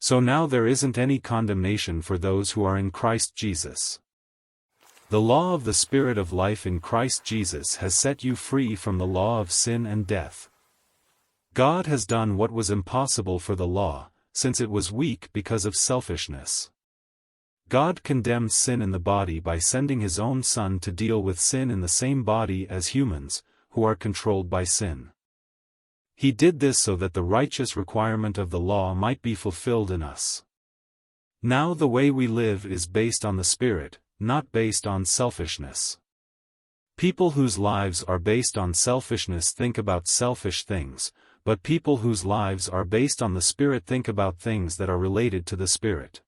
So now there isn't any condemnation for those who are in Christ Jesus. The law of the Spirit of life in Christ Jesus has set you free from the law of sin and death. God has done what was impossible for the law, since it was weak because of selfishness. God condemned sin in the body by sending His own Son to deal with sin in the same body as humans, who are controlled by sin. He did this so that the righteous requirement of the law might be fulfilled in us. Now the way we live is based on the Spirit, not based on selfishness. People whose lives are based on selfishness think about selfish things, but people whose lives are based on the Spirit think about things that are related to the Spirit.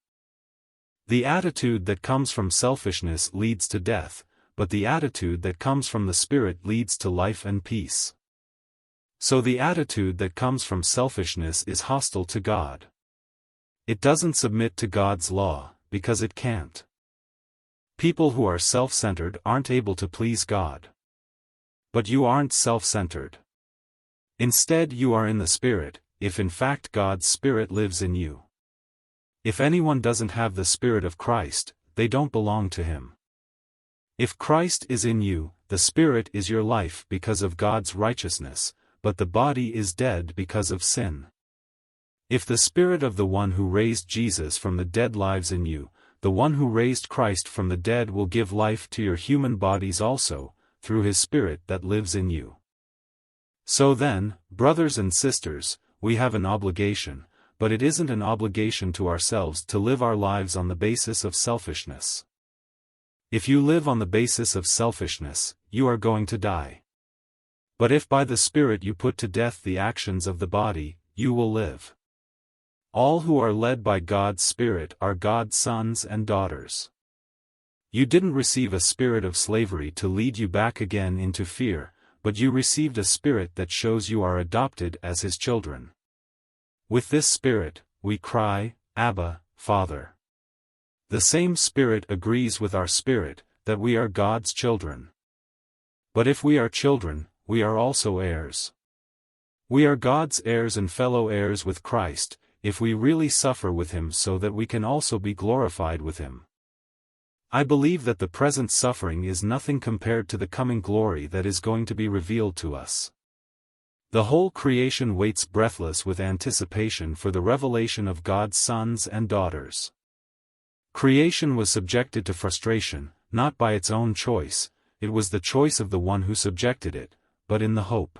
The attitude that comes from selfishness leads to death, but the attitude that comes from the Spirit leads to life and peace. So the attitude that comes from selfishness is hostile to God. It doesn't submit to God's law, because it can't. People who are self-centered aren't able to please God. But you aren't self-centered. Instead you are in the Spirit, if in fact God's Spirit lives in you. If anyone doesn't have the Spirit of Christ, they don't belong to Him. If Christ is in you, the Spirit is your life because of God's righteousness, but the body is dead because of sin. If the Spirit of the one who raised Jesus from the dead lives in you, the one who raised Christ from the dead will give life to your human bodies also, through His Spirit that lives in you. So then, brothers and sisters, we have an obligation, but it isn't an obligation to ourselves to live our lives on the basis of selfishness. If you live on the basis of selfishness, you are going to die. But if by the Spirit you put to death the actions of the body, you will live. All who are led by God's Spirit are God's sons and daughters. You didn't receive a spirit of slavery to lead you back again into fear, but you received a spirit that shows you are adopted as His children. With this Spirit, we cry, Abba, Father. The same Spirit agrees with our spirit, that we are God's children. But if we are children, we are also heirs. We are God's heirs and fellow heirs with Christ, if we really suffer with Him so that we can also be glorified with Him. I believe that the present suffering is nothing compared to the coming glory that is going to be revealed to us. The whole creation waits breathless with anticipation for the revelation of God's sons and daughters. Creation was subjected to frustration, not by its own choice, it was the choice of the one who subjected it, but in the hope